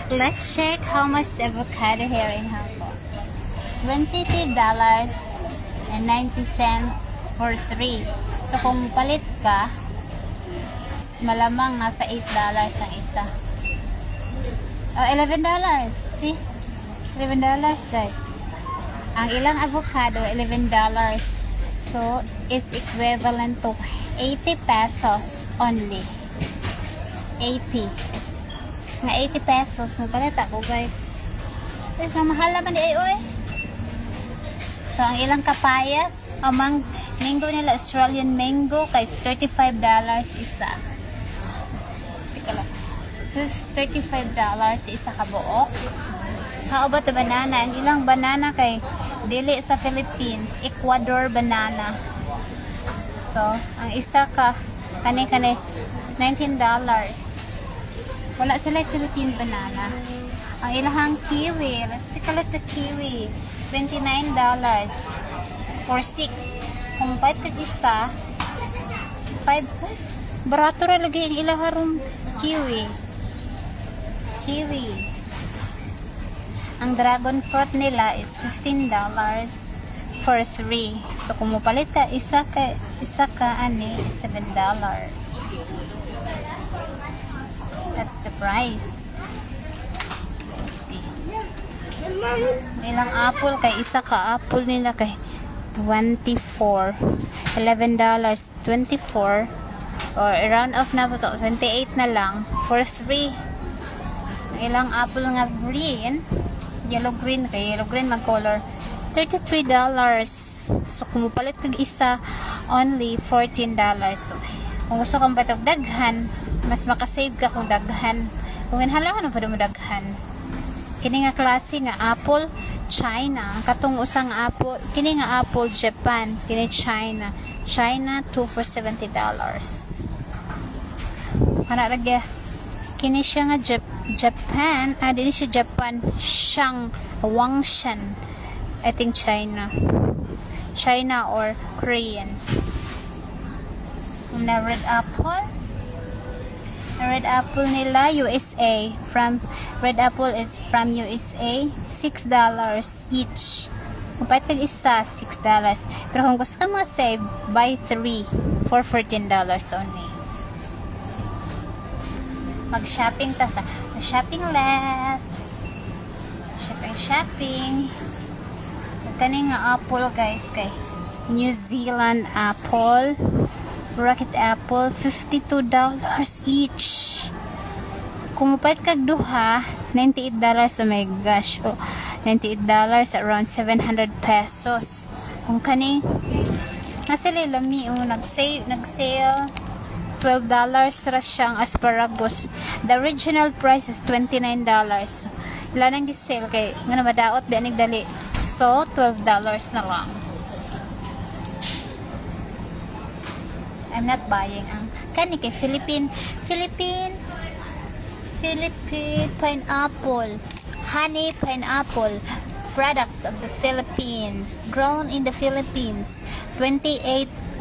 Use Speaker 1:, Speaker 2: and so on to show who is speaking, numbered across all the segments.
Speaker 1: Let's check how much the avocado here in Hong Kong. $23.90 for 3. So kung palit ka, malamang nasa $8 ang isa. Oh, $11. See? $11 guys. Ang ilang avocado, $11. So, is equivalent to 80 pesos only. 80. Nga 80 pesos. Mapalit ako guys. Eh, mahal naman di ay oy. So, ang ilang kapayas, ang mango nila, Australian mango, kay $35 isa. Tsaka lang. So, $35 isa ka buok. How about the banana? Ang ilang banana kay dili sa Philippines, Ecuador banana. So, ang isa ka, kani-kani, $19. Wala sila Philippine banana. Ang ilahang kiwi, let's take a look at the kiwi. $29 for 6. Kung bait kag isa, 5. Barato ra lagi ang ilaharong kiwi. Kiwi. Ang dragon fruit nila is $15 for 3. So kung mupalit ka isa ka ani $7. That's the price. Let's see. Nilang apple kay isa ka apple nila kay $24. $11. 24 or around off na po to 28 na lang for 3. Ilang apple nga green, yellow green kay yellow green mag color $33. So kung mupalit kag isa only $14. So kung gusto kang batog daghan, mas makasave ka kung daghan. Kung inhalangan mo pa mo daghan. Kini nga klase nga apple China, ang katong usang apple, kini nga apple Japan, kini China. China 2 for $70. Kana lagi kini siya nga Japan, dili siya Japan, siyang Wangshan. I think China or Korean. Na red apple. The red apple nila USA, red apple is from USA, $6 each. Kung pahit kag isa, $6. Pero kung gusto ka save, buy 3 for $14 only. Mag-shopping ta sa shopping list. Shopping. Kani nga apple guys kay New Zealand apple. Rocket apple, $52 each. Kung mapait kag duha, $98. Oh my gosh. Oh, $98 around 700 pesos. Kung kani nasa lami nag-sale $12 ra siyang asparagus. The original price is $29. Ilan ang gisale kay ngano madaot bianig dali. So $12 na lang. I'm not buying ang kani kay Philippine pineapple, honey pineapple, products of the Philippines, grown in the Philippines. $26.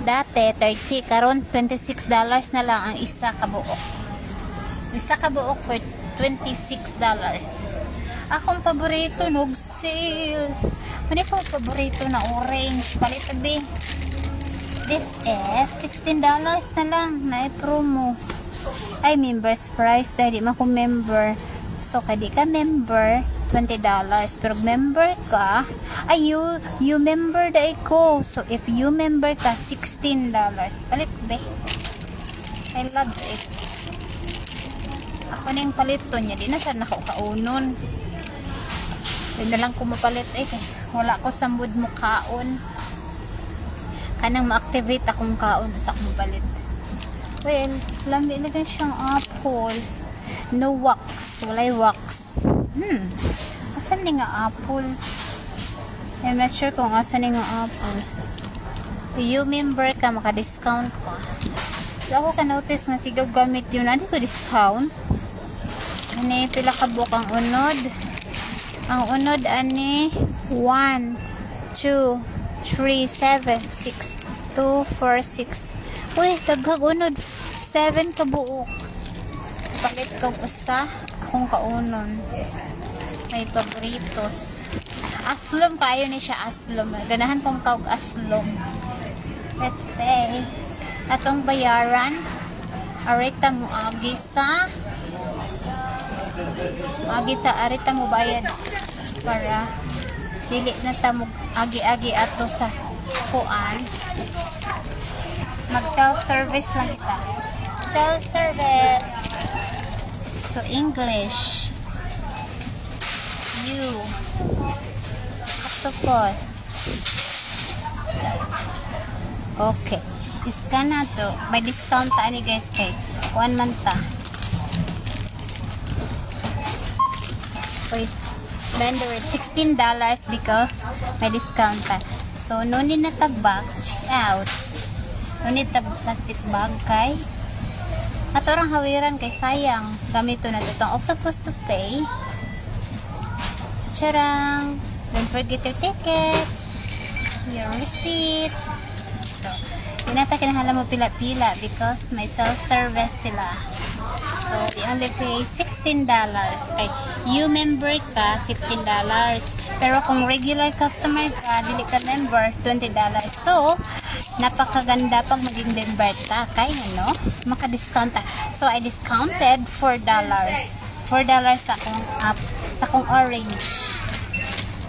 Speaker 1: Dati 30, karon $26 na lang ang isa ka buok. Isa ka buok for $26. Akong paborito nog sale. Mani ko paborito na orange, palit abi. This is $16 na lang na promo. Ay members price dahil di man ko member. So kadi ka member $20. Pero member ka, ay you member dai ko. So if you member ka $16. Palit be. I love it. Ako na yung palito niya. Di na sad nako kaunon. Di na lang ko mapalit wala ko sambod mo kaon. Kanang ma-activate akong kaon sa akong palit. Well, lambi na din siyang apple. No wax. Walay wax. Asan ni nga apple? I'm not sure kung asan ni nga apple. You member ka, maka-discount ka. So, ako ka-notice na sigaw gamit yun. Hindi ko discount. Ani, pila ka buok ang unod. Ang unod, ani, 1, 2, 3, 7, 6, 2, 4, 6. Uy, taghag unod. 7 ka buok. Palit Ikaw usa akong kaunon. May paboritos. Aslom kayo ni siya, aslom. Ganahan kong kaog aslom. Let's pay. Atong bayaran. Arita mo agi sa arita mo bayad para dili na ta mo agi-agi ato sa kuan. Mag self-service lang kita. Self-service. So English. You. Octopus. Okay. Scan na to. May discount ta ni guys kay kuan man ta. Wait. Vendor $16 because may discount ta. So no need na tag box out. No need tag plastic bag kay ato rang hawiran kay sayang gamito na to tong octopus to pay. Charang. Don't forget your ticket. Your receipt. So, yun nata kinahanglan mo pila-pila because may self-service sila. So, we only pay $16. Kay you member ka, $16. Pero kung regular customer ka, dili ka member, $20. So, napakaganda pag maging member ta. Kay ano, maka-discount ta. So, I discounted $4. $4 sa akong app, sa akong orange.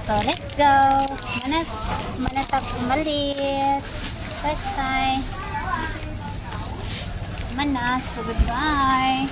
Speaker 1: So, let's go. Manatap umalit. First time. Manas. So, goodbye.